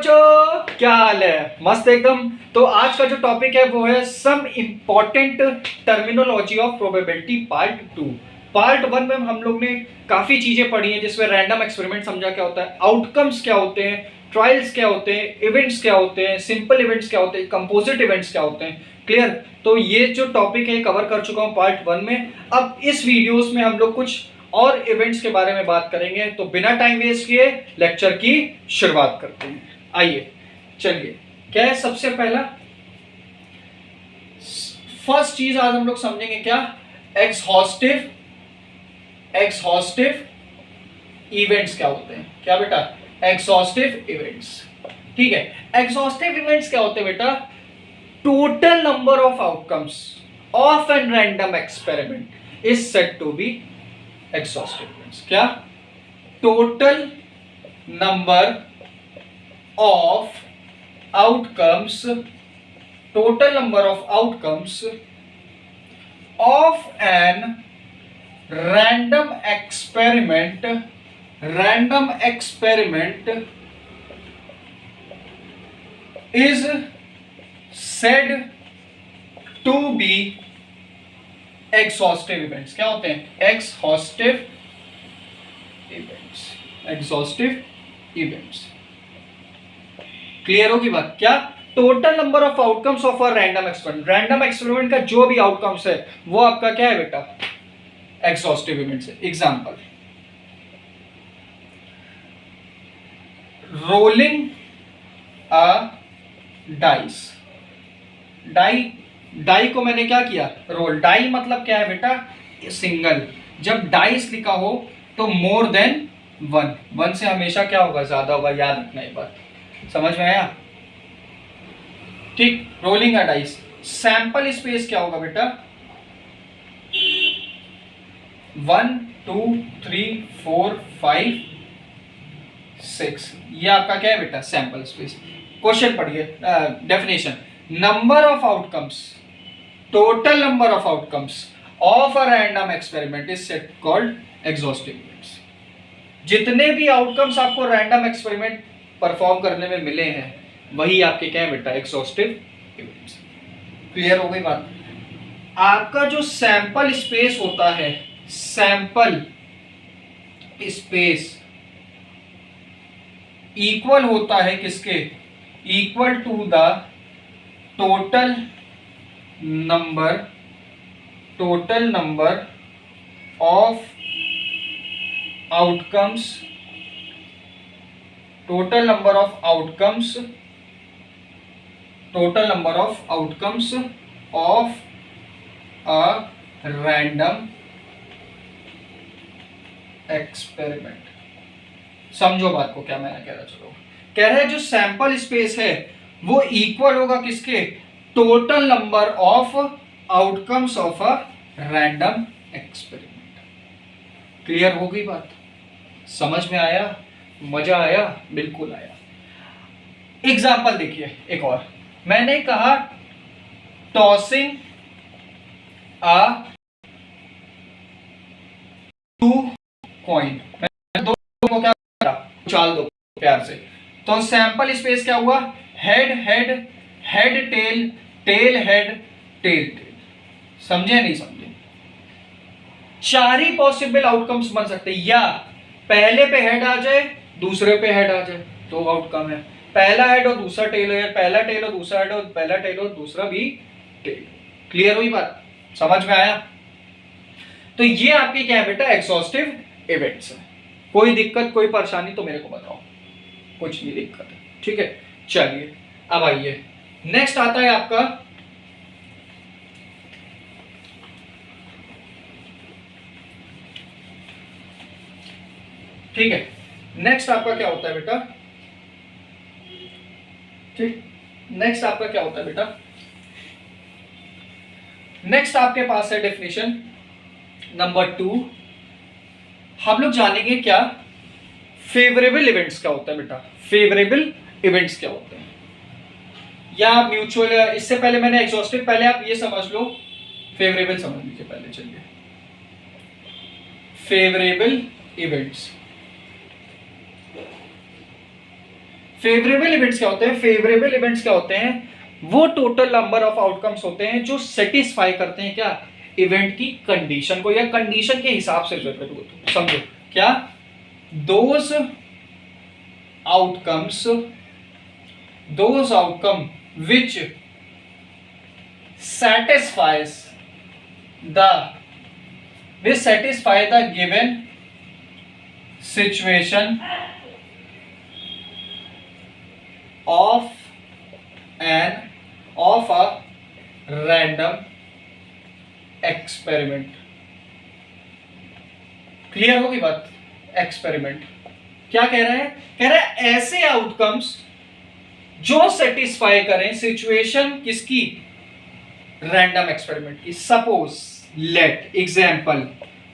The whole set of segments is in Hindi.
बच्चों, क्या हाल है? मस्त एकदम। तो आज का जो टॉपिक है वो है some important terminology of probability part 2। Part 1 में हम लोग ने काफी चीजें पढ़ी हैं, जिसमें रैंडम एक्सपेरिमेंट समझा क्या होता है, आउटकम्स क्या होते हैं, ट्रायल्स क्या होते हैं, इवेंट्स क्या होते हैं, सिंपल इवेंट्स क्या होते हैं, कंपोजिट इवेंट्स क्या होते हैं। क्लियर? तो ये जो टॉपिक है कवर कर चुका हूं पार्ट 1 में। अब इस वीडियोस में हम लोग कुछ और इवेंट्स के बारे में बात करेंगे। तो बिना टाइम वेस्ट किए लेक्चर की शुरुआत करते हैं। आइए चलिए, क्या है सबसे पहला फर्स्ट चीज आज हम लोग समझेंगे क्या? एक्सहॉस्टिव इवेंट्स क्या होते हैं। क्या बेटा? Exhaustive events. ठीक है, एक्सहॉस्टिव इवेंट्स क्या होते हैं बेटा? Total number of outcomes of an random experiment is said to be exhaustive events। क्या? total number of outcomes of an random experiment is said to be exhaustive events। क्या होते हैं? exhaustive events। क्लियर होगी बात? क्या? Total number of outcomes of a random experiment. Random experiment का जो भी आउटकम्स है वो आपका क्या है बेटा? एक्सहॉस्टिव इवेंट्स है। Example, rolling a dice. Die को मैंने क्या किया? रोल। डाई मतलब क्या है बेटा? सिंगल। जब डाइस लिखा हो तो मोर देन वन से हमेशा क्या होगा? ज्यादा होगा। याद रखना एक बात। समझ में आया? ठीक। Rolling a dice. Sample space क्या होगा बेटा? 1 2 3 4 5 6। ये आपका क्या है बेटा? Sample space. क्वेश्चन पढ़िए, definition. Number of outcomes, total number of outcomes of a random experiment is set called exhaustive events। जितने भी आउटकम्स आपको रैंडम एक्सपेरिमेंट परफॉर्म करने में मिले हैं वही आपके क्या है बेटा? Exhaustive events. क्लियर हो गई बात? आपका जो सैंपल स्पेस होता है, सैंपल स्पेस इक्वल होता है किसके? Equal to the total number of outcomes of a random experiment. समझो बात को, क्या मैंने कह रहा? चलो, कह रहा है जो सैंपल स्पेस है वो इक्वल होगा किसके? Total number of outcomes of a random experiment. Clear हो गई बात? समझ में आया? मजा आया? बिल्कुल आया। एग्जाम्पल देखिए एक और। मैंने कहा टॉसिंग अ 2 कॉइन। मैंने दो को क्या करा? उछाल दो प्यार से। तो सैंपल स्पेस क्या हुआ? Head head head tail tail head tail tail. समझे नहीं समझे? 4 ही पॉसिबल आउटकम्स बन सकते हैं। या पहले पे हेड आ जाए, दूसरे पे हेड आ जाए, तो आउटकम है। पहला हेड और दूसरा टेल हो, या पहला टेल और दूसरा हेड और पहला टेल और दूसरा भी टेल। क्लियर हुई बात? समझ में आया? तो ये आपके क्या है बेटा? एक्सहॉस्टिव इवेंट्स है। कोई दिक्कत, कोई परेशानी तो मेरे को बताओ। कुछ नहीं दिक्कत है। ठीक है, चलिए अब आइए, नेक्स्ट आता है आपका ठीक है, नेक्स्ट आपका क्या होता है बेटा? ठीक, नेक्स्ट आपका क्या होता है बेटा? नेक्स्ट आपके पास है डेफिनेशन नंबर 2। हम लोग जानेंगे क्या फेवरेबल इवेंट्स क्या होता है बेटा? फेवरेबल इवेंट्स क्या होते हैं या म्यूचुअल? इससे पहले मैंने एग्जॉस्टिव, पहले आप ये समझ लो, फेवरेबल समझ लीजिए पहले। चलिए, फेवरेबल इवेंट्स। फेवरेबल इवेंट्स क्या होते हैं? फेवरेबल इवेंट्स क्या होते हैं? वो टोटल नंबर ऑफ आउटकम्स होते हैं जो सेटिस्फाई करते हैं क्या? इवेंट की कंडीशन को, या कंडीशन के हिसाब से समझो क्या? Those outcome which satisfy the given situation of a random experiment. Clear होगी बात? एक्सपेरिमेंट क्या कह रहा है? कह रहा है ऐसे आउटकम्स जो सेटिस्फाई करें सिचुएशन किसकी? रैंडम एक्सपेरिमेंट की। Suppose, let, example.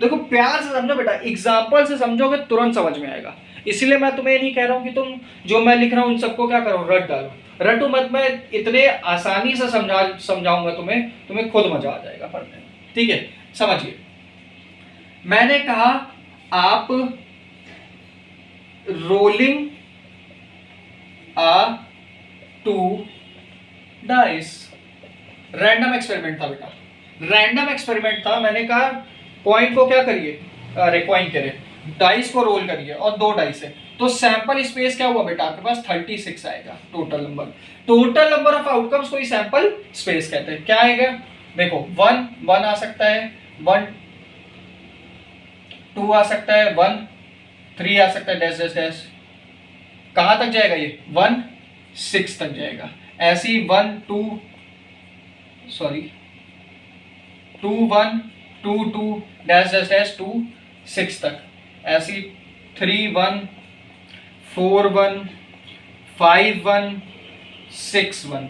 देखो प्यार से समझो बेटा, एग्जाम्पल से समझोगे तुरंत समझ में आएगा। इसलिए मैं तुम्हें नहीं कह रहा हूं कि तुम जो मैं लिख रहा हूं उन सबको क्या करो, रट डालो। रटो मत, मैं इतने आसानी से समझाऊंगा तुम्हें खुद मजा आ जाएगा पढ़ने में। ठीक है, समझिए। मैंने कहा आप रोलिंग आ 2 डाइस। रैंडम एक्सपेरिमेंट था बेटा, रैंडम एक्सपेरिमेंट था। मैंने कहा कॉइन को क्या करिए, अरे कॉइन कह रहे, डाइस को रोल करिए और 2 डाइस है, तो सैंपल स्पेस क्या हुआ बेटा आपके पास? 36 आएगा टोटल नंबर ऑफ आउटकम्स को ही सैंपल स्पेस कहते हैं। क्या आएगा देखो, 1 आ सकता है, 1 2 आ सकता है, 1 3 आ सकता है, डैश डैश डैश। कहां तक जाएगा ये? 1 6 तक जाएगा। ऐसी 1 2 1 2 2 डैश डैश डैश 2 6 तक। ऐसी 3 1 4 1 5 1 6 1।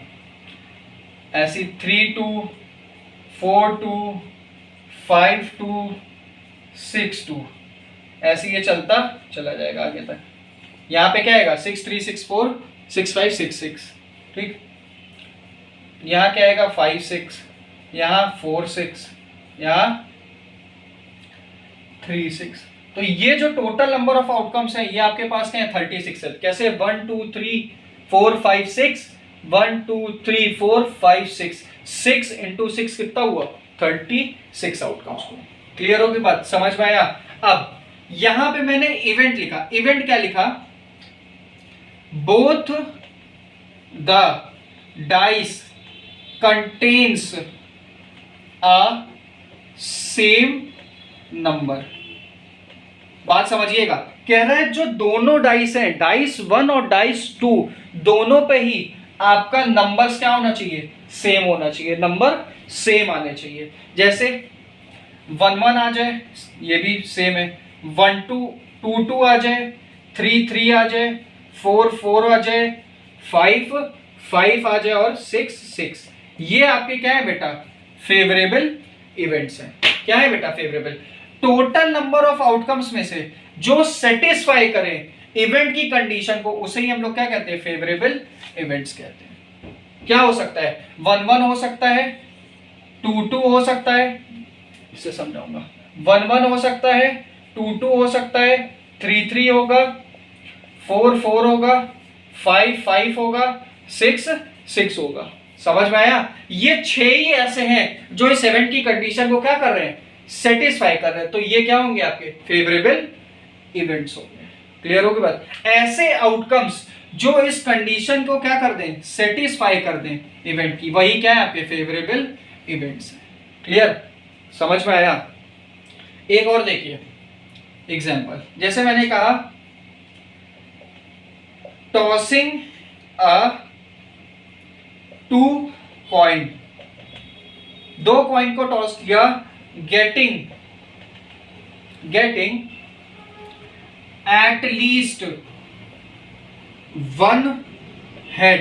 ऐसी 3 2 4 2 5 2 6 2। ऐसे ये चलता चला जाएगा आगे तक। यहाँ पे क्या आएगा? 6 3 6 4 6 5 6 6। ठीक, यहाँ क्या आएगा? 5 6, यहाँ 4 6, यहाँ 3 6। तो ये जो टोटल नंबर ऑफ आउटकम्स हैं ये आपके पास क्या है? 36 है। कैसे? 1 2 3 4 5 6, 1 2 3 4 5 6, 6 इंटू 6 कितना हुआ? 36 आउटकम्स हुए। क्लियर होगी बात? समझ में आया? अब यहां पे मैंने इवेंट लिखा। इवेंट क्या लिखा? Both the dice contains a same number. बात समझिएगा, कह रहा है जो दोनों डाइस हैं, डाइस 1 और डाइस 2, दोनों पे ही आपका नंबर्स क्या होना चाहिए? सेम होना चाहिए, नंबर सेम आने चाहिए। जैसे 1 1 आ जाए, ये भी सेम है। 1 2 2 2 आ जाए, 3 3 आ जाए, 4 4 आ जाए, 5 5 आ जाए और 6 6। ये आपके क्या है बेटा? फेवरेबल इवेंट्स हैं। क्या है बेटा? Favourable. Total number of outcomes में से जो सेटिस्फाई करें इवेंट की कंडीशन को, उसे ही हम लोग क्या कहते हैं? फेवरेबल इवेंट्स कहते हैं। क्या हो सकता है? 1 1 हो सकता है, 2 2 हो सकता है, इसे समझाऊंगा। 1 1 हो सकता है, 2 2 हो सकता है, 3 3 होगा, 4 4 होगा, 5 5 होगा, 6 6 होगा। समझ में आया? ये 6 ही ऐसे हैं जो इस इवेंट की कंडीशन को क्या कर रहे हैं? सेटिस्फाई कर रहे हैं। तो ये क्या होंगे? आपके फेवरेबल इवेंट्स होंगे। क्लियर होगी बात? ऐसे आउटकम्स जो इस कंडीशन को क्या कर दें? सेटिस्फाई कर दें इवेंट की, वही क्या है? आपके फेवरेबल इवेंट्स हैं। क्लियर? समझ में आया? एक और देखिए एग्जाम्पल। जैसे मैंने कहा टॉसिंग अ 2 कॉइन, 2 कॉइन को टॉस किया, getting at least 1 head,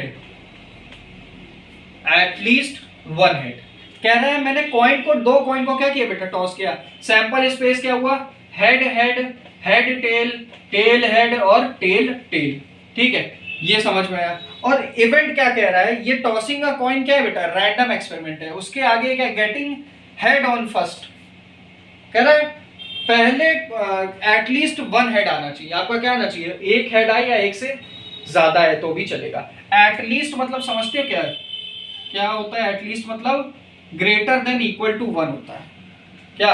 at least 1 head. कह रहा है मैंने कॉइन को, 2 कॉइन को क्या किया बेटा? टॉस किया। सैंपल स्पेस क्या हुआ? Head head, head tail, tail head और टेल टेल। ठीक है, ये समझ में आया। और इवेंट क्या कह रहा है? ये टॉसिंग का कॉइन क्या है बेटा? रैंडम एक्सपेरिमेंट है। उसके आगे क्या? Getting head on first. कह रहा है पहले एटलीस्ट 1 हेड आना चाहिए। आपका क्या आना चाहिए? 1 हेड आए या 1 से ज्यादा है तो भी चलेगा। एटलीस्ट मतलब समझते हो क्या है, क्या होता है एटलीस्ट मतलब ग्रेटर देन इक्वल टू 1 होता है। क्या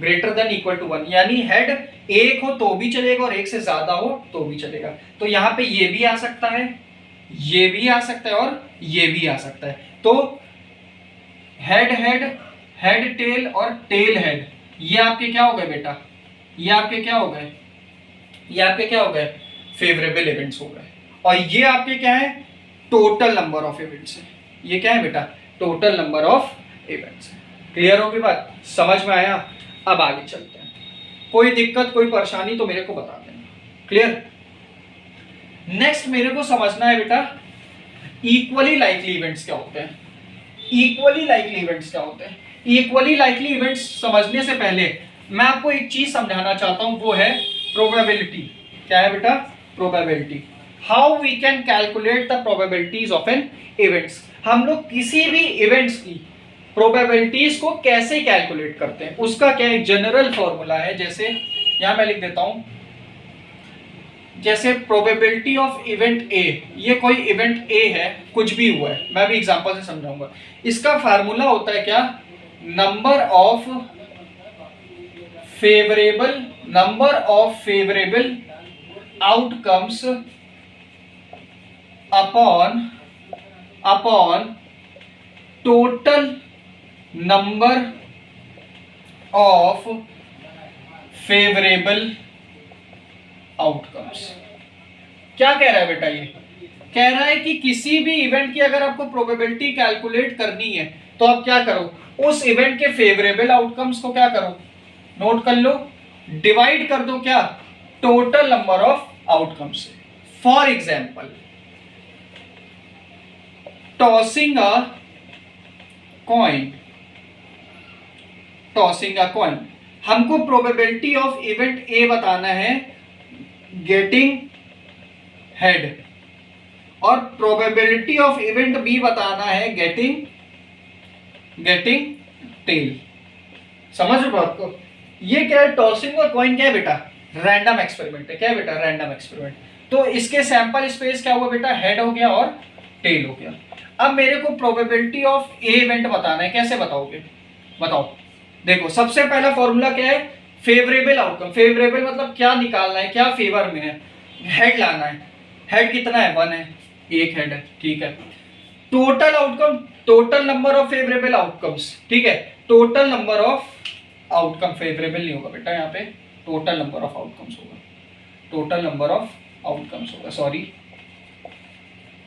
ग्रेटर देन इक्वल टू 1, यानी हेड एक हो तो भी चलेगा और एक से ज्यादा हो तो भी चलेगा। तो यहाँ पे ये भी आ सकता है, ये भी आ सकता है और ये भी आ सकता है। तो हेड हेड, हेड टेल और टेल हेड, ये आपके क्या हो गए बेटा, ये आपके क्या हो गए, ये आपके क्या हो गए, फेवरेबल इवेंट्स हो गए। और ये आपके क्या है, टोटल नंबर ऑफ इवेंट्स है। ये क्या है बेटा, टोटल नंबर ऑफ इवेंट्स है। क्लियर होगी बात, समझ में आया? अब आगे चलते हैं, कोई दिक्कत कोई परेशानी तो मेरे को बता देना। क्लियर? नेक्स्ट मेरे को समझना है बेटा इक्वली लाइकली इवेंट्स क्या होते हैं। इक्वली लाइकली इवेंट्स क्या होते हैं? इक्वली लाइकली इवेंट्स समझने से पहले मैं आपको एक चीज समझाना चाहता हूं, वो है प्रोबेबिलिटी। क्या है बेटा? Probability. How we can calculate the probabilities of an events. हम लोग किसी भी इवेंट्स की प्रोबेबिलिटीज को कैसे कैलकुलेट करते हैं, उसका क्या एक जनरल फॉर्मूला है। जैसे यहां मैं लिख देता हूं, जैसे प्रोबेबिलिटी ऑफ इवेंट ए, ये कोई इवेंट ए है, कुछ भी हुआ है, मैं भी एग्जांपल से समझाऊंगा। इसका फार्मूला होता है क्या, number of favourable outcomes upon total number of favourable outcomes. क्या कह रहा है बेटा? ये कह रहा है कि किसी भी इवेंट की अगर आपको प्रोबेबिलिटी कैलकुलेट करनी है तो आप क्या करो, उस इवेंट के फेवरेबल आउटकम्स को क्या करो, नोट कर लो, डिवाइड कर दो क्या, टोटल नंबर ऑफ आउटकम्स से। For example tossing a coin, tossing a coin, हमको प्रोबेबिलिटी ऑफ इवेंट ए बताना है गेटिंग हेड, और प्रोबेबिलिटी ऑफ इवेंट बी बताना है गेटिंग टेल। समझ रहे हो बात को? ये क्या है, टॉसिंग और कॉइन क्या है बेटा, रैंडम एक्सपेरिमेंट है। क्या है बेटा? Random experiment. तो इसके सैंपल स्पेस क्या हुआ बेटा, हेड हो गया और टेल हो गया। अब मेरे को प्रोबेबिलिटी ऑफ ए इवेंट बताना है, कैसे बताओगे, बताओ। देखो सबसे पहला फॉर्मूला क्या है, फेवरेबल आउटकम। फेवरेबल मतलब क्या निकालना है, क्या फेवर में है, हेड लाना है। हेड कितना है, 1 है, एक हेड है, ठीक है। Total outcome, total number of favourable outcomes, ठीक है। Total number of outcome, favourable नहीं होगा बेटा यहाँ पे, टोटल नंबर ऑफ आउटकम्स होगा, टोटल नंबर ऑफ आउटकम्स होगा, सॉरी,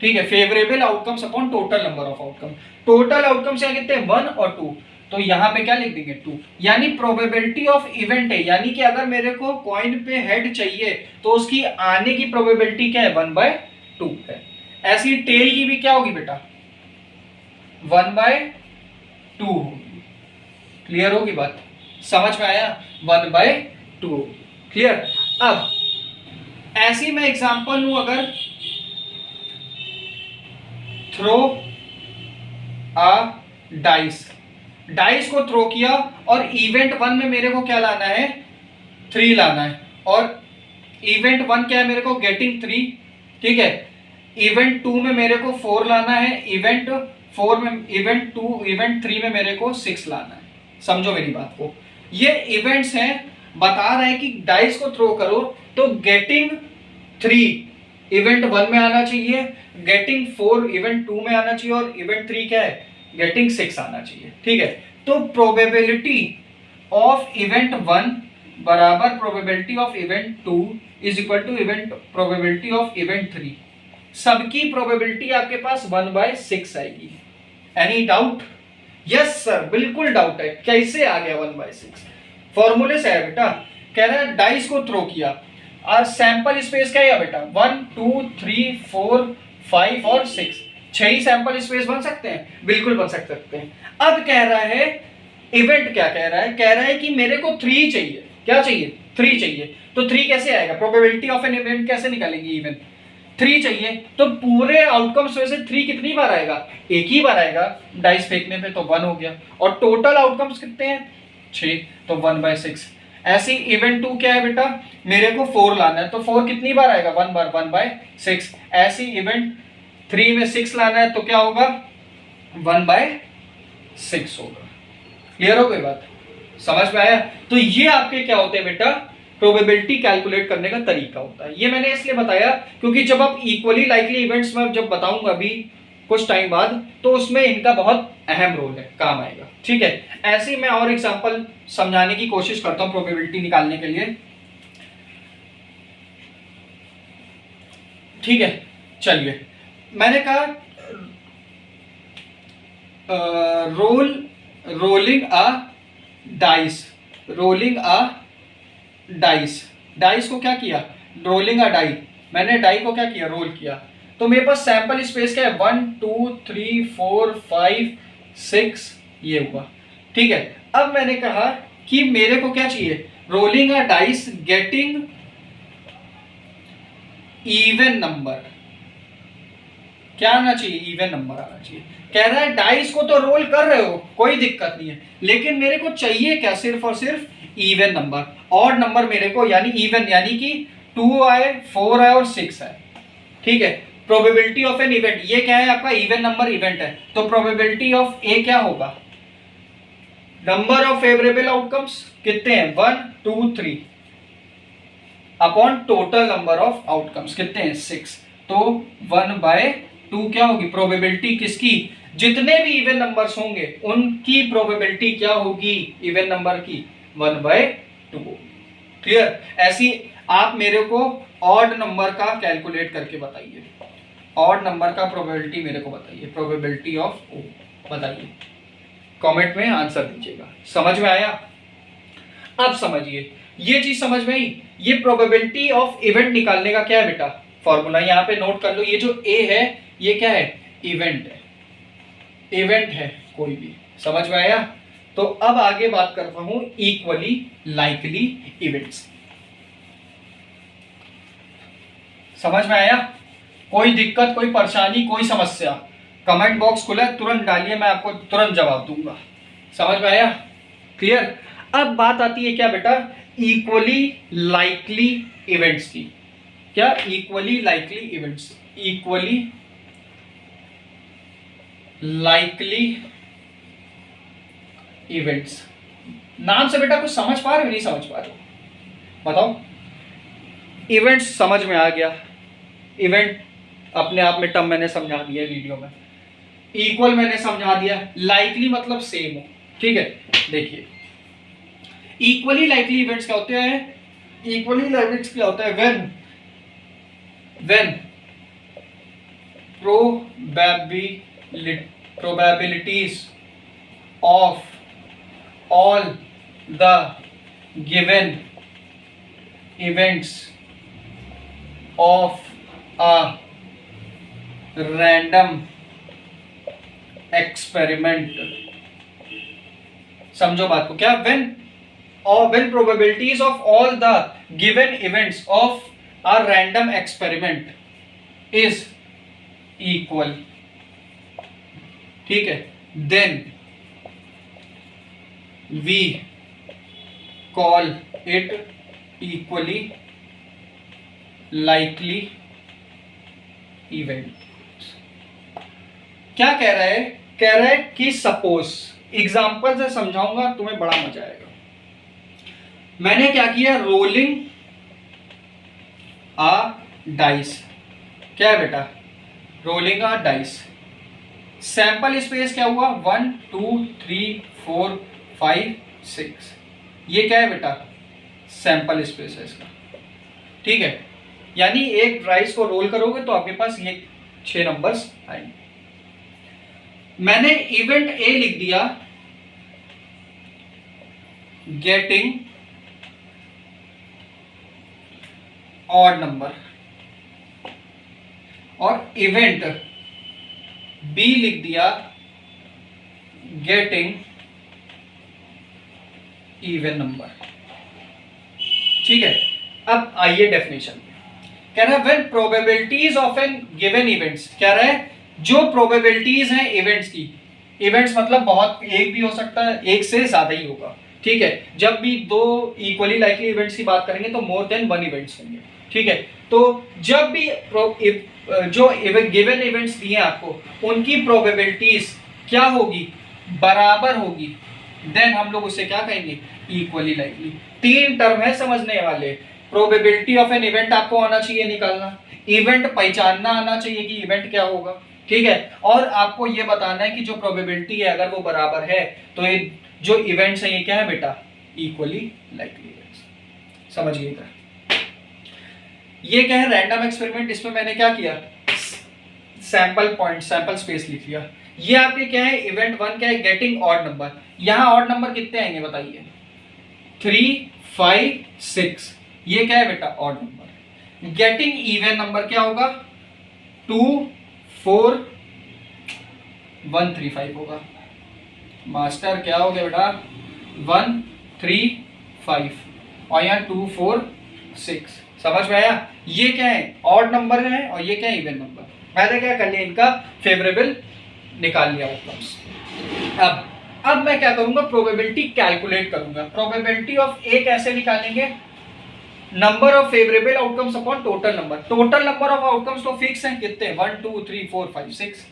ठीक है। Favourable outcomes upon total number of outcome. Total outcomes यहाँ कितने, 1 और 2, तो यहाँ पे क्या लिख देंगे, 2। यानी प्रोबेबिलिटी ऑफ इवेंट है, यानी कि अगर मेरे को कॉइन पे हेड चाहिए तो उसकी आने की प्रोबेबिलिटी क्या है, 1/2 है। ऐसी टेल की भी क्या होगी बेटा, 1/2 होगी। क्लियर होगी बात, समझ में आया? 1/2 क्लियर। अब ऐसी मैं एग्जांपल लूं, अगर थ्रो अ डाइस, डाइस को थ्रो किया और इवेंट 1 में मेरे को क्या लाना है, 3 लाना है, और इवेंट 1 क्या है मेरे को, गेटिंग 3, ठीक है। इवेंट 2 में मेरे को 4 लाना है, इवेंट 3 में मेरे को 6 लाना है। समझो मेरी बात को, ये इवेंट्स हैं, बता रहा है कि डाइस को थ्रो करो तो गेटिंग 3 इवेंट 1 में आना चाहिए, गेटिंग 4 इवेंट 2 में आना चाहिए, और इवेंट 3 क्या है, गेटिंग 6 आना चाहिए, ठीक है। तो प्रोबेबिलिटी ऑफ इवेंट 1 बराबर probability of event 2 is equal to event probability of event 3। सबकी प्रोबेबिलिटी आपके पास 1/6 आएगी। Any doubt? यस सर, बिल्कुल डाउट है, कैसे आ गया 1/6? फॉर्मूले से है बेटा। कह रहा है डाइस को थ्रो किया और सैंपल स्पेस क्या है बेटा, 1 2 3 4 5 और 6, 6 ही सैंपल स्पेस बन सकते हैं, बिल्कुल बन सकते हैं। अब कह रहा है इवेंट, क्या कह रहा है, कह रहा है कि मेरे को 3 चाहिए। क्या चाहिए, 3 चाहिए। तो 3 कैसे आएगा, प्रोबेबिलिटी ऑफ एन इवेंट कैसे निकालेंगे, इवेंट 3 चाहिए, तो पूरे आउटकम्स में से 3 कितनी बार आएगा, एक ही बार आएगा, डाइस फेंकने पे, तो 1 हो गया। और टोटल आउटकम्स कितने हैं, 6, तो 1/6। ऐसे ही इवेंट 2 क्या है बेटा, मेरे को 4 लाना है, तो 4 कितनी बार आएगा, 1 बार, 1/6। ऐसे ही इवेंट 3 में 6 लाना है तो क्या होगा, 1/6 होगा। क्लियर हो गई बात, समझ में आया? तो ये आपके क्या होते हैं बेटा, प्रोबेबिलिटी कैलकुलेट करने का तरीका होता है। ये मैंने इसलिए बताया क्योंकि जब आप इक्वली लाइकली इवेंट्स में जब बताऊंगा अभी कुछ टाइम बाद, तो उसमें इनका बहुत अहम रोल है, काम आएगा। ठीक है, ऐसे ही मैं और एग्जांपल समझाने की कोशिश करता हूं प्रोबेबिलिटी निकालने के लिए। ठीक है, चलिए, मैंने कहा rolling a dice, rolling a dice, dice को क्या किया, रोलिंग अ डाई, मैंने डाई को क्या किया, रोल किया, तो मेरे पास सैंपल स्पेस क्या है, 1 2 3 4 5 6 ये हुआ। ठीक है, अब मैंने कहा कि मेरे को क्या चाहिए, rolling a dice getting even number, क्या आना चाहिए, इवन नंबर आना चाहिए। कह रहा है डाइस को तो रोल कर रहे हो, कोई दिक्कत नहीं है, लेकिन मेरे को चाहिए क्या, सिर्फ और सिर्फ इवन नंबर, ऑड नंबर मेरे को, यानी इवन, यानी कि 2 आए, 4 आए और 6 आए। ठीक है, प्रोबेबिलिटी ऑफ एन इवेंट, ये क्या है आपका, इवन नंबर इवेंट है, तो प्रोबेबिलिटी ऑफ ए क्या होगा, नंबर ऑफ फेवरेबल आउटकम्स कितने हैं, 1 2 3 upon total number of outcomes कितने हैं, 6, तो 1/2 क्या होगी प्रोबेबिलिटी किसकी, जितने भी इवन नंबर्स होंगे उनकी प्रोबेबिलिटी क्या होगी, इवन नंबर की 1/2। क्लियर? ऐसी आप मेरे को ऑड नंबर का कैलकुलेट करके बताइए, ऑड नंबर का प्रोबेबिलिटी मेरे को बताइए, प्रोबेबिलिटी ऑफ ओ बताइए, कमेंट में आंसर दीजिएगा। समझ में आया? अब समझिए, ये चीज समझ में आई, ये प्रोबेबिलिटी ऑफ इवेंट निकालने का क्या है बेटा, फॉर्मूला यहां पे नोट कर लो। ये जो ए है ये क्या है, इवेंट है, इवेंट है कोई भी। समझ में आया? तो अब आगे बात करता हूं इक्वली लाइकली इवेंट्स। समझ में आया? कोई दिक्कत, कोई परेशानी, कोई समस्या, कमेंट बॉक्स खुला है, तुरंत डालिए, मैं आपको तुरंत जवाब दूंगा। समझ में आया? क्लियर? अब बात आती है क्या बेटा, इक्वली लाइकली इवेंट्स की। क्या, equally likely events, equally likely events. नाम से बेटा कुछ समझ पा रहे हो, नहीं समझ पा रहे हो, बताओ? इवेंट्स समझ में आ गया, इवेंट अपने आप में टर्म मैंने समझा दिया वीडियो में, इक्वल मैंने समझा दिया, लाइकली मतलब सेम हो। ठीक है, देखिए इक्वली लाइकली इवेंट्स क्या होते हैं, इक्वली इवेंट्स क्या होता है, when probabilities of all the given events of a random experiment, समझो बात को, क्या, when probabilities of all the given events of a random experiment is equal, ठीक है, then we call it equally likely event। क्या कह रहा है, कह रहा है कि सपोज, एग्जाम्पल से समझाऊंगा तुम्हें बड़ा मजा आएगा। मैंने क्या किया, रोलिंग आ डाइस, क्या है बेटा, रोलिंग आ डाइस, सैंपल स्पेस क्या हुआ, 1 2 3 4 5 6, ये क्या है बेटा, सैंपल स्पेस है इसका। ठीक है, यानी एक डाइस को रोल करोगे तो आपके पास ये 6 नंबर्स आएंगे। मैंने इवेंट ए लिख दिया, गेटिंग ऑड नंबर, और इवेंट बी लिख दिया, गेटिंग इवन नंबर। ठीक है, अब आइए डेफिनेशन। कह रहा है when probabilities of an given events, कह रहा है जो प्रोबेबिलिटीज हैं इवेंट्स की, इवेंट्स मतलब बहुत, एक भी हो सकता है, एक से ज्यादा ही होगा, ठीक है, जब भी दो इक्वली लाइकली इवेंट्स की बात करेंगे तो मोर देन वन इवेंट्स होंगे, ठीक है। तो जब भी जो गिवन इवेंट्स दिए आपको उनकी प्रोबेबिलिटीज क्या होगी, बराबर होगी, देन हम लोग उसे क्या कहेंगे, इक्वली लाइकली। तीन टर्म है समझने वाले। प्रोबेबिलिटी ऑफ एन इवेंट आपको आना चाहिए निकालना, इवेंट पहचानना आना चाहिए कि इवेंट क्या होगा, ठीक है, और आपको ये बताना है कि जो प्रोबेबिलिटी है अगर वो बराबर है तो ये जो इवेंट्स हैं ये क्या है बेटा, इक्वली लाइकली इवेंट्स। समझिएगा, ये क्या है, रैंडम एक्सपेरिमेंट। इसमें मैंने क्या किया, सैंपल पॉइंट, सैंपल स्पेस लिख लिया। ये आपके क्या है, इवेंट वन क्या है, गेटिंग ऑड नंबर। यहां ऑड नंबर कितने आएंगे बताइए, 3, 5, 6। ये क्या है बेटा, odd number. Getting even number क्या होगा, 2, 4, 1, 3, 5 होगा। मास्टर क्या हो गया बेटा, 1, 3, 5 और यहाँ 2, 4, 6। समझ में आया, ये क्या है, ऑड नंबर है और ये क्या है, इवन नंबर। मैंने क्या कर लिया, इनका फेवरेबल निकाल लिया आउटकम्स। अब मैं क्या करूंगा, प्रोबेबिलिटी कैलकुलेट करूंगा। प्रोबेबिलिटी ऑफ ए कैसे निकालेंगे, number of favourable outcomes upon total number. Total number of outcomes तो फिक्स हैं, कितने, 1, 2, 3, 4, 5, 6।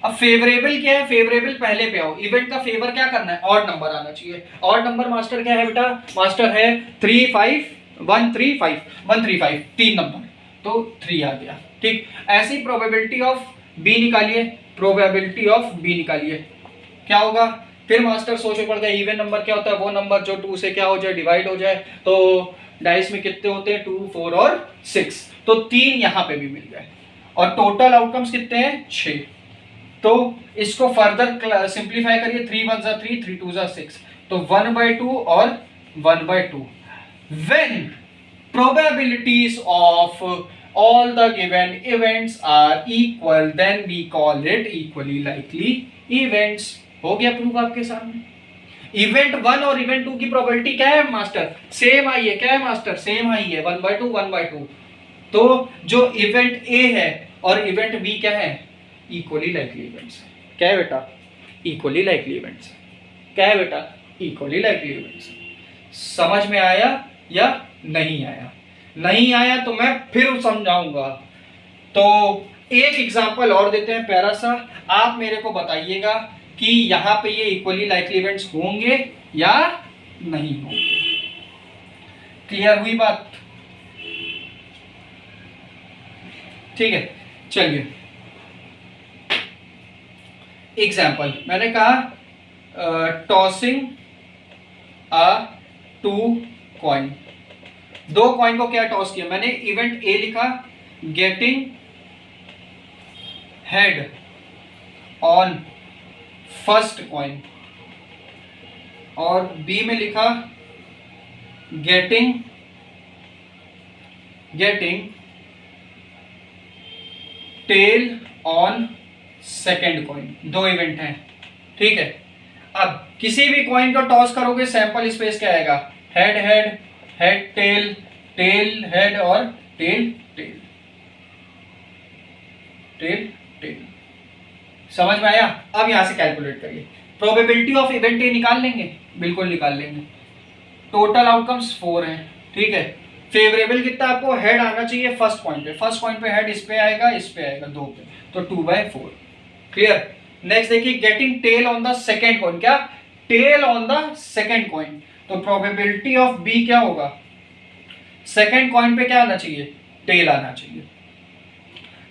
अब फेवरेबल क्या है, फेवरेबल पहले पे आओ, इवेंट का फेवर क्या करना है, ऑड नंबर आना चाहिए। ऑड नंबर मास्टर क्या है बेटा, मास्टर है 3, 5, 1, 3, 5, 1, 3, 5, 3 नंबर, तो 3 आ गया, ठीक। ऐसी प्रोबेबिलिटी ऑफ बी निकालिए, प्रोबेबिलिटी ऑफ बी निकालिए, क्या होगा। फिर मास्टर सोचो पड़ गया, इवन नंबर क्या होता है, वो नंबर जो 2 से क्या हो जाए, डिवाइड हो जाए। तो डाइस में कितने होते हैं, 2, 4 और 6, तो 3 यहां पे भी मिल गए। और टोटल आउटकम्स कितने हैं, 6। तो इसको फर्दर सिंप्लीफाई करिए, 3 1 जा 3, 3 2 जा 6, तो 1/2 और 1/2। When probabilities of all the given events are equal, then we call it equally likely events। हो गया प्रूफ आपके सामने। इवेंट 1 और इवेंट 2 की प्रोबेबिलिटी क्या है मास्टर, सेम आई है, क्या है मास्टर, सेम आई है, 1/2 1/2। तो जो इवेंट ए है और इवेंट बी क्या है, इक्वली लाइकली इवेंट्स। क्या है बेटा, इक्वली लाइकली इवेंट्स। क्या है बेटा, इक्वली लाइकली इवेंट्स। समझ में आया या नहीं आया, नहीं आया तो मैं फिर समझाऊंगा। तो एक एग्जांपल और देते हैं प्यारा सा, आप मेरे को बताइएगा कि यहां पे ये इक्वली लाइकली इवेंट्स होंगे या नहीं होंगे। क्लियर हुई बात, ठीक है। चलिए एग्जांपल, मैंने कहा टॉसिंग अ 2 कॉइन। 2 कॉइन को क्या टॉस किया मैंने, इवेंट ए लिखा getting head on first coin, और बी में लिखा getting tail on second coin. 2 event हैं, ठीक है। अब किसी भी कॉइन को टॉस करोगे सैंपल स्पेस क्या आएगा, head head, head tail, tail head और टेल टेल, टेल टेल। समझ में आया। अब यहां से कैलकुलेट करिए, प्रोबेबिलिटी ऑफ इवेंट ए निकाल लेंगे, बिल्कुल निकाल लेंगे। टोटल आउटकम्स 4 हैं, ठीक है। फेवरेबल कितना आपको, हेड आना चाहिए फर्स्ट पॉइंट पे, फर्स्ट पॉइंट पे हेड इस पे आएगा, इस पे आएगा 2 पे, तो 2/4। क्लियर। नेक्स्ट देखिए, getting tail on the second coin. क्या, tail on the second coin, तो प्रोबेबिलिटी ऑफ बी क्या होगा, सेकेंड कॉइन पे क्या आना चाहिए, टेल आना चाहिए।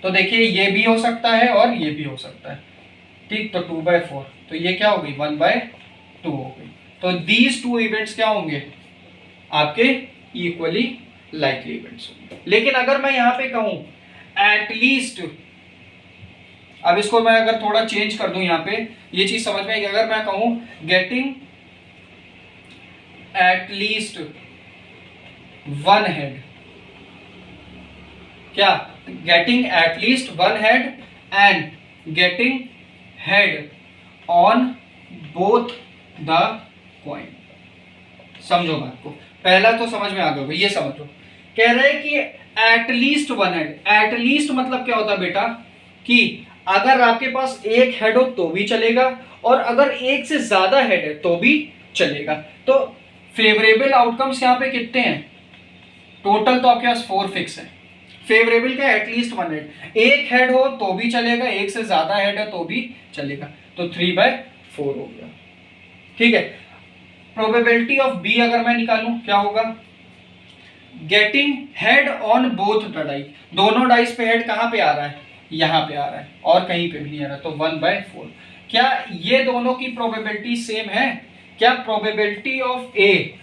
तो देखिए ये भी हो सकता है और ये भी हो सकता है, ठीक। तो 2/4, तो ये क्या हो गई, 1/2 हो गई। तो दीज 2 इवेंट्स क्या होंगे आपके, इक्वली लाइकली इवेंट्स होंगे। लेकिन अगर मैं यहां पे कहूं एटलीस्ट, अब इसको मैं अगर थोड़ा चेंज कर दूं यहां पे, ये चीज समझ में आएगी। अगर मैं कहूं गेटिंग एटलीस्ट 1 हेड, क्या, getting at least 1 head and getting head on both the coin. समझो बात को, पहला तो समझ में आ गया, ये समझो। कह रहे हैं कि एटलीस्ट 1 हेड, एटलीस्ट मतलब क्या होता है बेटा, कि अगर आपके पास एक हेड हो तो भी चलेगा, और अगर एक से ज्यादा हेड है तो भी चलेगा। तो फेवरेबल आउटकम्स यहाँ पे कितने हैं, टोटल तो आपके पास 4 फिक्स है। फेवरेबल का एटलीस्ट 1 हेड, एक हेड हो तो भी चलेगा, एक से ज्यादा हेड है तो भी चलेगा, तो 3/4 हो गया। ठीक है, प्रोबेबिलिटी ऑफ बी अगर मैं निकालूं क्या होगा, getting head on both the die, दोनों डाइस पे हेड कहां पे आ रहा है, यहां पे आ रहा है और कहीं पे भी नहीं आ रहा, तो 1/4। क्या ये दोनों की प्रोबेबिलिटी सेम है, क्या प्रोबेबिलिटी ऑफ ए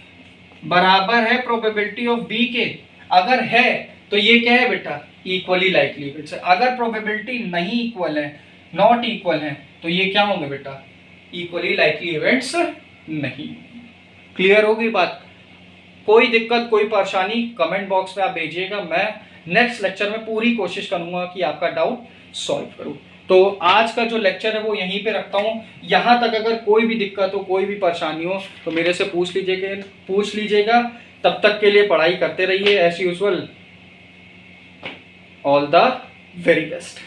बराबर है प्रोबेबिलिटी ऑफ बी के, अगर है तो ये क्या है बेटा, इक्वली लाइकली इवेंट्स। अगर प्रोबेबिलिटी नहीं इक्वल है, नॉट इक्वल है, तो ये क्या होंगे बेटा, इक्वली लाइकली इवेंट्स नहीं। क्लियर हो गई बात, कोई दिक्कत कोई परेशानी कमेंट बॉक्स में आप भेजिएगा, मैं नेक्स्ट लेक्चर में पूरी कोशिश करूंगा कि आपका डाउट सॉल्व करूं। तो आज का जो लेक्चर है वो यहीं पे रखता हूं, यहां तक अगर कोई भी दिक्कत हो कोई भी परेशानी हो तो मेरे से पूछ लीजिएगा। तब तक के लिए पढ़ाई करते रहिए as usual. All the very best.